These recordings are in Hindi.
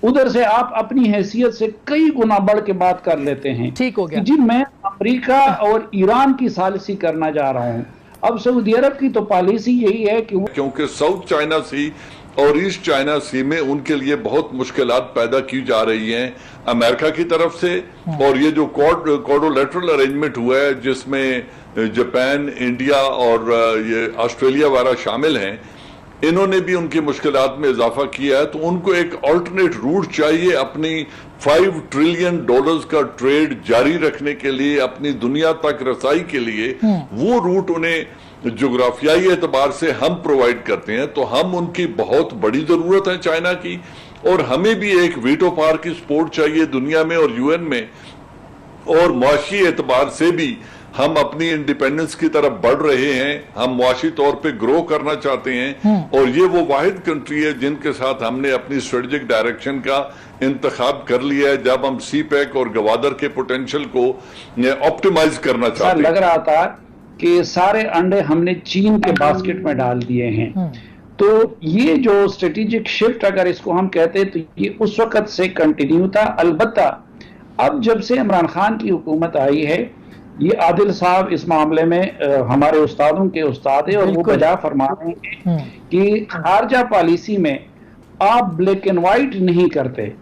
उधर से आप अपनी हैसियत से कई गुना बढ़ के बात कर लेते हैं ठीक हो कि गया। जी मैं अमेरिका और ईरान की सालिसी करना जा रहा हूं। अब सऊदी अरब की तो पॉलिसी यही है कि क्योंकि साउथ चाइना सी और ईस्ट चाइना सी में उनके लिए बहुत मुश्किलात पैदा की जा रही हैं अमेरिका की तरफ से। और ये जो क्वाड्रिलेटरल अरेंजमेंट हुआ है जिसमें जापान, इंडिया और ये ऑस्ट्रेलिया वगैरह शामिल हैं, इन्होंने भी उनकी मुश्किलात में इजाफा किया है। तो उनको एक अल्टरनेट रूट चाहिए अपनी $5 ट्रिलियन का ट्रेड जारी रखने के लिए, अपनी दुनिया तक रसाई के लिए। वो रूट उन्हें जोग्राफियाई एतबार से हम प्रोवाइड करते हैं, तो हम उनकी बहुत बड़ी जरूरत है चाइना की। और हमें भी एक वीटो पावर की सपोर्ट चाहिए दुनिया में और यूएन में। और मुआशी एतबार से भी हम अपनी इंडिपेंडेंस की तरफ बढ़ रहे हैं, हम मुआशी तौर पे ग्रो करना चाहते हैं। और ये वो वाहिद कंट्री है जिनके साथ हमने अपनी स्ट्रेटेजिक डायरेक्शन का इंतखाब कर लिया है, जब हम सी पैक और गवादर के पोटेंशियल को ऑप्टिमाइज करना चाहते हैं। लग रहा था कि सारे अंडे हमने चीन के बास्केट में डाल दिए हैं। तो ये जो स्ट्रेटेजिक शिफ्ट अगर इसको हम कहते हैं तो ये उस वक्त से कंटिन्यू था। अलबत्ता अब जब से इमरान खान की हुकूमत आई है, ये आदिल साहब इस मामले में हमारे उस्तादों के उस्ताद है, और वो बजा फरमा रहे हैं कि खारजा पॉलिसी में आप ब्लैक एंड व्हाइट नहीं करते,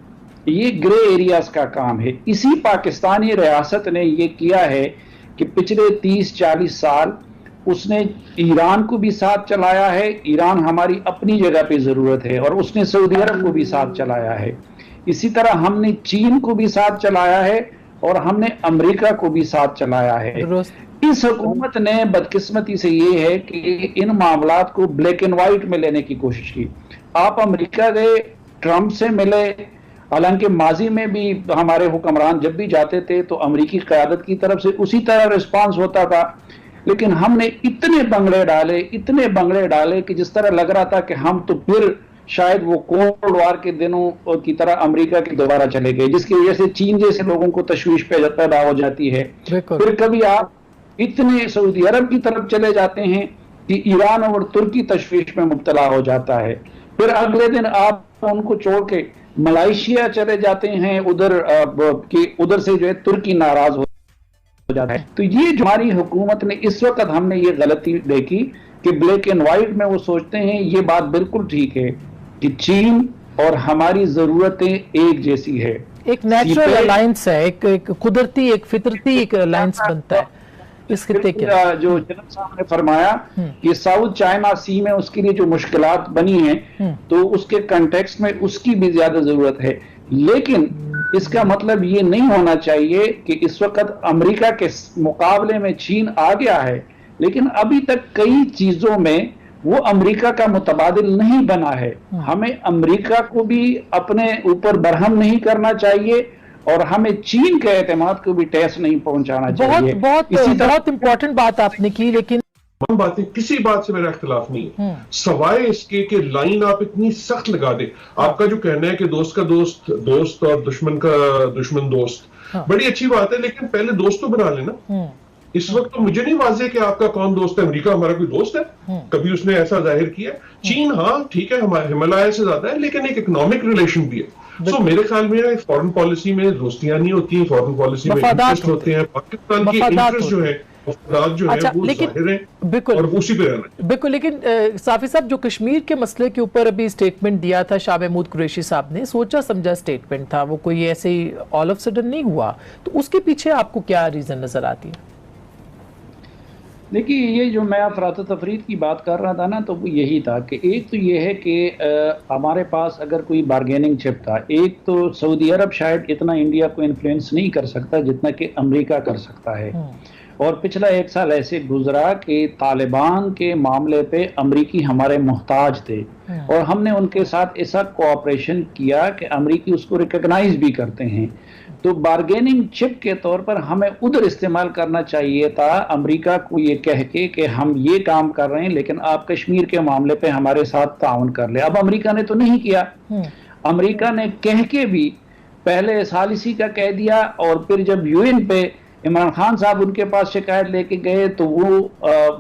ये ग्रे एरियाज का काम है। इसी पाकिस्तानी रियासत ने ये किया है कि पिछले 30-40 साल उसने ईरान को भी साथ चलाया है, ईरान हमारी अपनी जगह पे जरूरत है, और उसने सऊदी अरब को भी साथ चलाया है। इसी तरह हमने चीन को भी साथ चलाया है और हमने अमेरिका को भी साथ चलाया है। इस हुकूमत ने बदकिस्मती से ये है कि इन मामलात को ब्लैक एंड व्हाइट में लेने की कोशिश की। आप अमेरिका गए, ट्रंप से मिले, हालांकि माजी में भी हमारे हुक्मरान जब भी जाते थे तो अमेरिकी क़यादत की तरफ से उसी तरह रिस्पांस होता था, लेकिन हमने इतने बंगले डाले कि जिस तरह लग रहा था कि हम तो फिर शायद वो कोल्ड वार के दिनों की तरह अमेरिका के दोबारा चले गए, जिसकी वजह से चीन जैसे लोगों को तशवीश पैदा हो जाती है। फिर कभी आप इतने सऊदी अरब की तरफ चले जाते हैं कि ईरान और तुर्की तशवीश में मुब्तला हो जाता है। फिर अगले दिन आप उनको छोड़ के मलेशिया चले जाते हैं, उधर से जो है तुर्की नाराज हो जाता है। तो ये जो हमारी हुकूमत ने इस वक्त हमने ये गलती देखी कि ब्लैक एंड व्हाइट में वो सोचते हैं, ये बात बिल्कुल ठीक है कि चीन और हमारी जरूरतें एक जैसी है। एक नेचुरल अलायंस है, एक कुदरती, एक फितरती एक अलायंस बनता है इस खित्ते के। जो जनरल साहब ने फरमाया कि साउथ चाइना सी में उसके लिए जो मुश्किलात बनी हैं, तो उसके कंटेक्स्ट में उसकी भी ज्यादा जरूरत है। लेकिन इसका मतलब ये नहीं होना चाहिए कि इस वक्त अमेरिका के मुकाबले में चीन आ गया है, लेकिन अभी तक कई चीजों में वो अमेरिका का मुतबादिल नहीं बना है। हमें अमेरिका को भी अपने ऊपर बरहम नहीं करना चाहिए और हमें चीन के एतमाद को भी ठेस नहीं पहुंचाना चाहिए। बहुत इंपॉर्टेंट बात आपने की, लेकिन बातें किसी बात से मेरा इख्तिलाफ नहीं है, सवाए इसके कि लाइन आप इतनी सख्त लगा दे। आपका जो कहना है कि दोस्त का दोस्त दोस्त और दुश्मन का दुश्मन दोस्त, बड़ी अच्छी बात है, लेकिन पहले दोस्त तो बना लेना। इस वक्त तो मुझे नहीं वाज़ेह कि आपका कौन दोस्त है। अमेरिका हमारा कोई दोस्त है? कभी उसने ऐसा जाहिर किया? चीन हाँ ठीक है, हमारे हिमालय से ज्यादा है, लेकिन एक इकोनॉमिक रिलेशन भी है। तो मेरे ख्याल में फॉरेन पॉलिसी में दोस्तियां नहीं होती, फॉरेन पॉलिसी में इंटरेस्ट होते हैं। पाकिस्तान के इंटरेस्ट जो है, जो अच्छा, है वो जाहिर है बिल्कुल, और उसी पे रहना बिल्कुल। लेकिन साफी साहब, जो कश्मीर के मसले के ऊपर अभी स्टेटमेंट दिया था शाह महमूद कुरैशी साहब ने, सोचा समझा स्टेटमेंट था वो, कोई ऐसे ही ऑल ऑफ सडन नहीं हुआ। तो उसके पीछे आपको क्या रीजन नजर आती है? देखिए, ये जो मैं अफरात तफरीद की बात कर रहा था ना, तो वो यही था कि एक तो ये है कि हमारे पास अगर कोई बारगेनिंग चिप था। एक तो सऊदी अरब शायद इतना इंडिया को इन्फ्लुएंस नहीं कर सकता जितना कि अमेरिका कर सकता है। और पिछला 1 साल ऐसे गुजरा कि तालिबान के मामले पे अमरीकी हमारे मोहताज थे, और हमने उनके साथ ऐसा कोऑपरेशन किया कि अमरीकी उसको रिकॉग्नाइज भी करते हैं। तो बारगेनिंग चिप के तौर पर हमें उधर इस्तेमाल करना चाहिए था, अमेरिका को ये कह के कि हम ये काम कर रहे हैं लेकिन आप कश्मीर के मामले पे हमारे साथ ताउन कर ले। अब अमेरिका ने तो नहीं किया। अमेरिका ने कह के भी पहले सालिसी का कह दिया, और फिर जब यूएन पे इमरान खान साहब उनके पास शिकायत लेके गए तो वो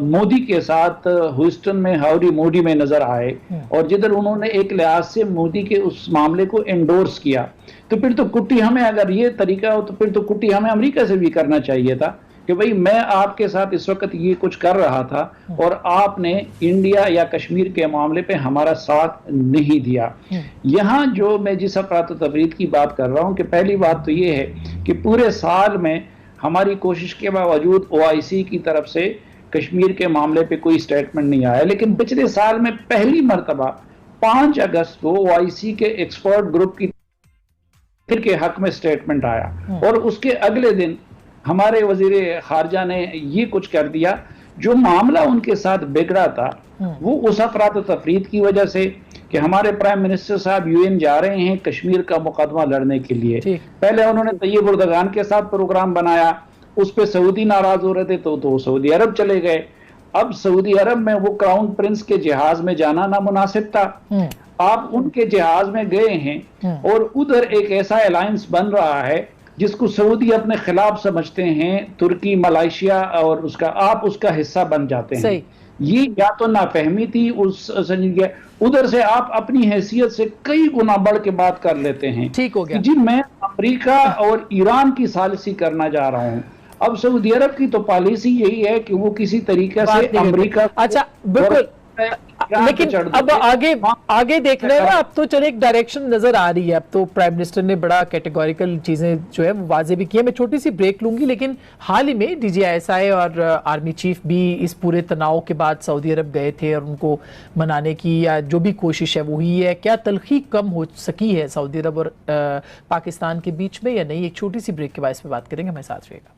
मोदी के साथ ह्यूस्टन में हाउडी मोदी में नजर आए, और जिधर उन्होंने एक लिहाज से मोदी के उस मामले को एंडोर्स किया, तो फिर तो कुट्टी हमें, अगर ये तरीका हो तो फिर तो कुट्टी हमें अमेरिका से भी करना चाहिए था कि भाई मैं आपके साथ इस वक्त ये कुछ कर रहा था और आपने इंडिया या कश्मीर के मामले पे हमारा साथ नहीं दिया। यहाँ जो मैं जिस अफरात तफरीद की बात कर रहा हूँ कि पहली बात तो ये है कि पूरे साल में हमारी कोशिश के बावजूद OIC की तरफ से कश्मीर के मामले पे कोई स्टेटमेंट नहीं आया, लेकिन पिछले साल में पहली मरतबा 5 अगस्त को OIC के एक्सपर्ट ग्रुप की के हक में स्टेटमेंट आया, और उसके अगले दिन हमारे वजीर खारजा ने ये कुछ कर दिया। जो मामला उनके साथ बिगड़ा था वो उस अफरात तफरीद की वजह से कि हमारे प्राइम मिनिस्टर साहब UN जा रहे हैं कश्मीर का मुकदमा लड़ने के लिए। पहले उन्होंने तैयब उर्दगान के साथ प्रोग्राम बनाया, उस पर सऊदी नाराज हो रहे थे तो सऊदी अरब चले गए। अब सऊदी अरब में वो क्राउन प्रिंस के जहाज में जाना नामुनासिब था, आप उनके जहाज में गए हैं और उधर एक ऐसा अलायंस बन रहा है जिसको सऊदी अपने खिलाफ समझते हैं, तुर्की, मलेशिया, और आप उसका हिस्सा बन जाते हैं। ये या तो नाफहमी थी उधर से आप अपनी हैसियत से कई गुना बढ़ के बात कर लेते हैं। ठीक हो गया जी, मैं अमेरिका और ईरान की सालिसी करना जा रहा हूँ। अब सऊदी अरब की तो पॉलिसी यही है कि वो किसी तरीके से अमेरिका, अच्छा बिल्कुल, लेकिन अब आगे देखना है ना। अब तो चले एक डायरेक्शन नजर आ रही है, अब तो प्राइम मिनिस्टर ने बड़ा कैटेगोरिकल चीजें जो है वो वाजे भी की है। मैं छोटी सी ब्रेक लूंगी, लेकिन हाल ही में DGISI और आर्मी चीफ भी इस पूरे तनाव के बाद सऊदी अरब गए थे और उनको मनाने की या जो भी कोशिश है वो हुई है। क्या तलखी कम हो सकी है सऊदी अरब और पाकिस्तान के बीच में या नहीं? एक छोटी सी ब्रेक के बाद इस पर बात करेंगे, हमारे साथ रहिएगा।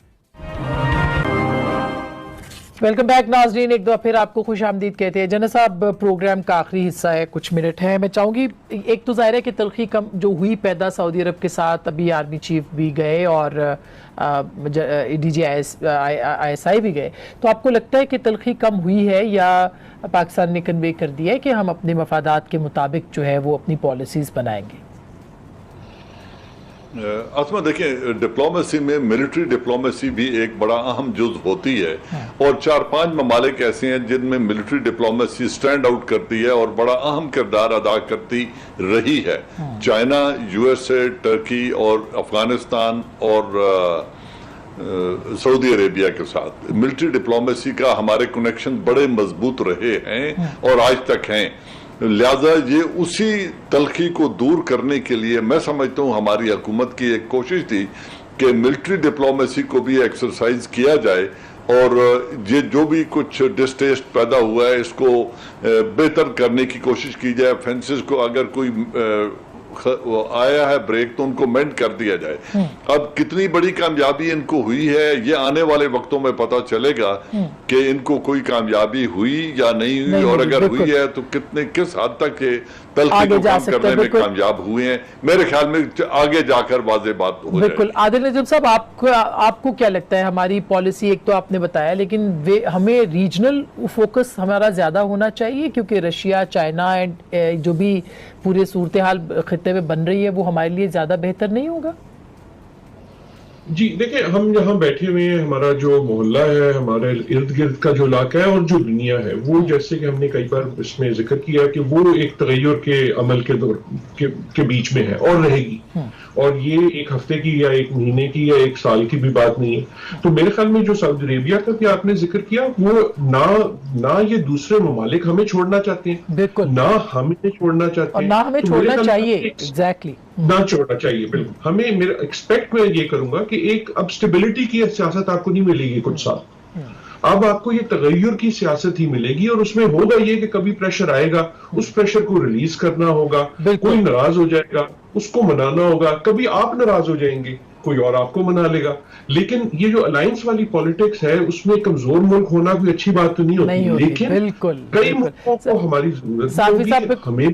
वेलकम बैक नाजरीन, एक दो फिर आपको खुश आमदीद कहते हैं। जना साहब, प्रोग्राम का आखिरी हिस्सा है, कुछ मिनट है। मैं चाहूँगी, एक तो ज़ाहिर है कि तलखी कम जो हुई पैदा सऊदी अरब के साथ, अभी आर्मी चीफ भी गए और DGISI भी गए, तो आपको लगता है कि तलखी कम हुई है या पाकिस्तान ने कन्वे कर दिया है कि हम अपने मफादात के मुताबिक जो है वो अपनी पॉलिसीज़ बनाएंगे? आसमा देखिए, डिप्लोमेसी में मिलिट्री डिप्लोमेसी भी एक बड़ा अहम जुज होती है, और 4-5 ममालिक ऐसे हैं जिनमें मिलिट्री डिप्लोमेसी स्टैंड आउट करती है और बड़ा अहम किरदार अदा करती रही है। चाइना, USA, टर्की और अफगानिस्तान और सऊदी अरेबिया के साथ मिलिट्री डिप्लोमेसी का हमारे कनेक्शन बड़े मजबूत रहे हैं और आज तक हैं। लिहाजा ये उसी तलखी को दूर करने के लिए मैं समझता हूँ हमारी हुकूमत की एक कोशिश थी कि मिलिट्री डिप्लोमेसी को भी एक्सरसाइज किया जाए, और ये जो भी कुछ डिस्टेस्ट पैदा हुआ है इसको बेहतर करने की कोशिश की जाए। फेंसेस को अगर कोई आया है ब्रेक तो उनको मेंट कर दिया जाए। अब कितनी बड़ी कामयाबी इनको हुई है ये आने वाले वक्तों में पता चलेगा कि इनको कोई कामयाबी हुई या नहीं हुई, और अगर हुई है तो किस हद तक तलखी को काम करने में कामयाब हुए हैं। मेरे ख्याल में आगे जाकर वाज़ेह बात हो बिल्कुल। आदिल नजम साहब, आपको क्या लगता है हमारी पॉलिसी? एक तो आपने बताया, लेकिन हमें रीजनल फोकस हमारा ज्यादा होना चाहिए, क्योंकि रशिया, चाइना एंड जो भी पूरे सूरत हाल खित्ते में बन रही है वो हमारे लिए ज्यादा बेहतर नहीं होगा? जी देखिए, हम यहाँ बैठे हुए हैं, हमारा जो मोहल्ला है, हमारे इर्द गिर्द का जो इलाका है और जो दुनिया है, वो जैसे कि हमने कई बार इसमें जिक्र किया कि वो एक तगय्युर के अमल के दौर के बीच में है और रहेगी, और ये एक हफ्ते की या एक महीने की या एक साल की भी बात नहीं है। तो मेरे ख्याल में जो सऊदी अरेबिया का भी आपने जिक्र किया, वो ना ये दूसरे ममालिक हमें छोड़ना चाहते हैं, बिल्कुल, ना हमें छोड़ना चाहते हैं, ना हमें छोड़ना चाहिए। एग्जैक्टली, ना छोड़ना चाहिए। बिल्कुल, हमें मेरा एक्सपेक्ट मैं ये करूंगा कि एक अब स्टेबिलिटी की सियासत आपको नहीं मिलेगी कुछ साल, अब आपको ये तगय्युर की सियासत ही मिलेगी, और उसमें होगा ये कि कभी प्रेशर आएगा, उस प्रेशर को रिलीज करना होगा, कोई नाराज हो जाएगा, उसको मनाना होगा, कभी आप नाराज हो जाएंगे, कोई और आपको मना लेगा। लेकिन ये जो अलायंस वाली पॉलिटिक्स है, उसमें कमजोर मुल्क होना कोई अच्छी बात तो नहीं होती, लेकिन कई मुल्कों को हमारी जरूरत होगी, हमें